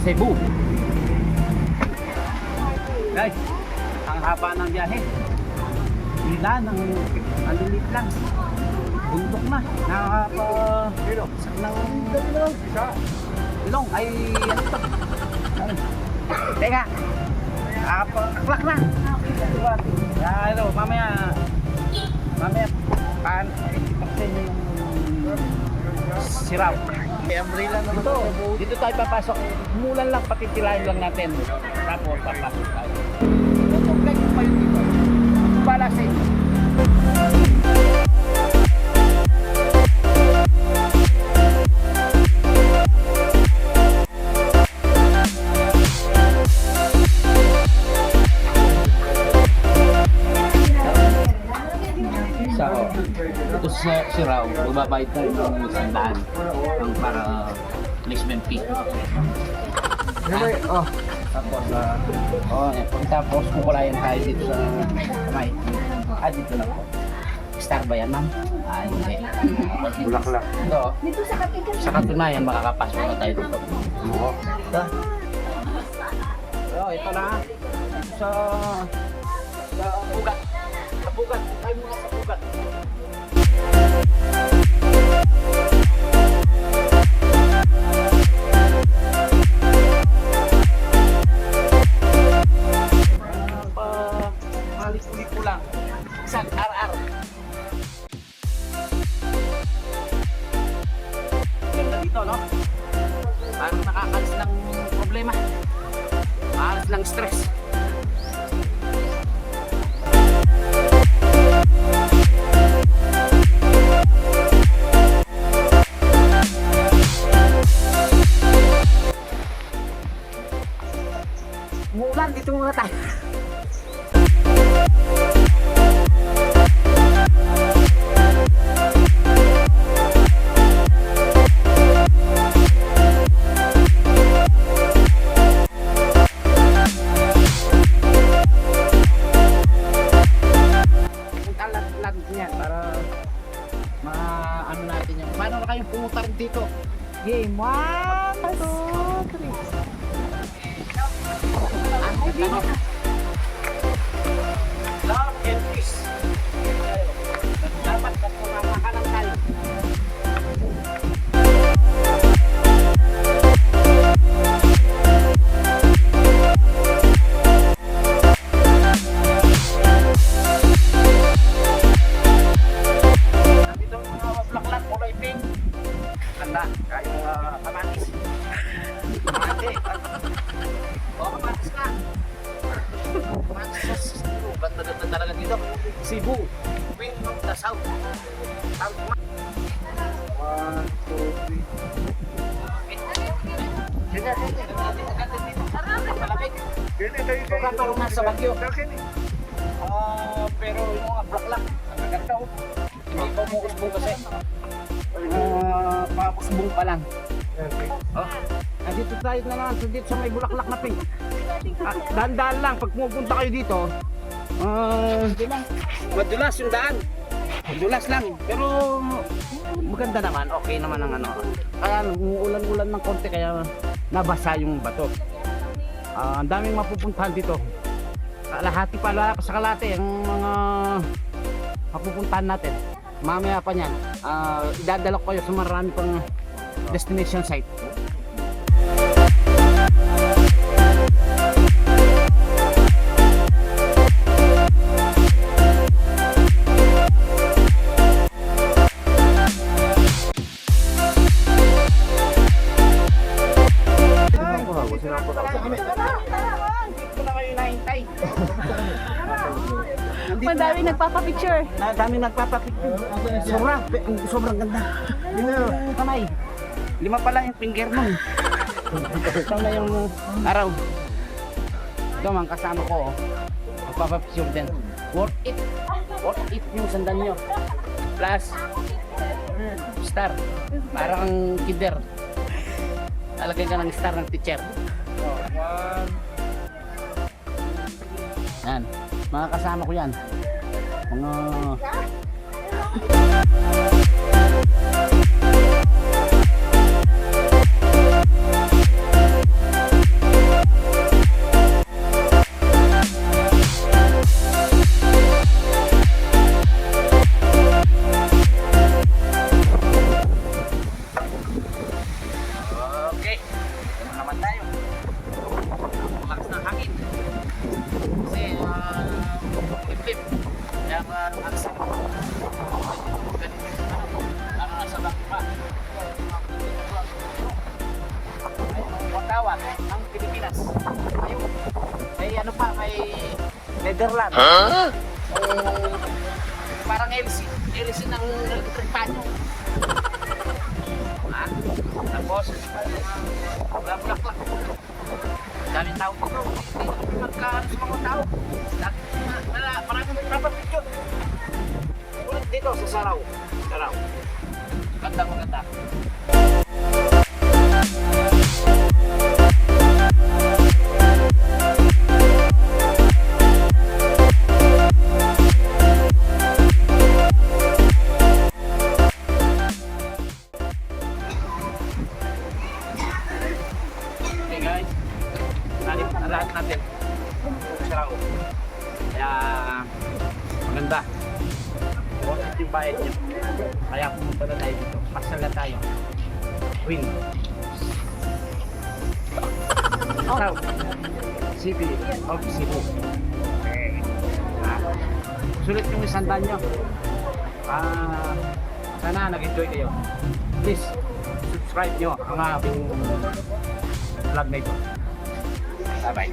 Cebu. Guys, ang haba ng biyahe. Hila ng malilit lang. Bundok na. Ilong ay ano ito? Teka. Nakakaklak na. Ano, mamaya paksin nyo yung siraw. Umbrella naman ito. Dito tayo papasok. Mulan lang, patitilahin lang natin. Tapos papasok tayo. Tutuglan yung kayo dito. Bala sa inyo. Ito si Rao, magbabayad tayo ng sandaan ang para placement fee. Tapos kukulayan tayo dito sa kamay. Dito na po. Star ba yan, ma'am? Hindi. Bulaklak. Ito, sa katunayan makakapasok na tayo dito. Ito na. Sa bugat. Sa bugat. Tayo muna sa bugat. Malis-lipo lang. Isang RR. Ganda dito, no? Parang nakakalis ng problema. Nakakalis ng stress. Umuulan, dito muna tayo. Punta-lat niyan para maano natin yung paano na kayong pumutar dito. Game 1, 2, 3. Love and peace. Dapat magpapakalang tayo. Nandito ang mga bulaklak, kulay pink. Ganda, kayong kamatis. Kamatis. Kamatis ka. Ganda talaga dito. Cebu, Queen of the South. South. 1, 2, 3. Parang nasa Baguio. Pero yung mga bulaklak, nagaganda ko. Hindi pa umuusbong kasi. Pausbong pa lang. Dito tayo na naman, dito sa may bulaklak na pink. Dahan-dahan lang, pag pumupunta kayo dito, madulas yung daan. Madulas lang, pero maganda naman, okay naman ang ano. Kaya umuulan-ulan ng konti, kaya nabasa yung bato. Ang daming mapupuntahan dito. Kalahati pa sa kalahati ang mga mapupuntahan natin. Mamaya pa niyan, idadala ko kayo sa marami pang destination site. Madami nagpapapicture. Madami nagpapapicture. Sobrang ganda. Kamay. 5 pala yung finger mo. Ito na yung araw. Ito mga kasama ko. Magpapapicture din. Worth it. Worth it yung sandal nyo. Plus star. Parang kinder. Lalagay ka ng star ng teacher. Yan. Mga kasama ko yan. Mga aksa. Ano nasa bangko pa? Watawat ang Pilipinas. Ayun. May ano pa, may Netherlands. Parang LC ng Trepano. Ha? Tapos, bulaklak. Daming tao dito. Hindi magkaan sa mga tao. Maraming nagpapapicture. Ulit dito sa Saraw. Maganda. Okay guys, nalim na lahat natin sa Saraw. Kaya maganda. Worth yung bayad niyo. Kaya pumunta na tayo dito. Pasal na tayo. Win. Saraw. City of Cebu. Okay. Sulit yung isandaan nyo. Sana nag-enjoy kayo. Please, subscribe nyo ang aking vlog na ito. Bye-bye.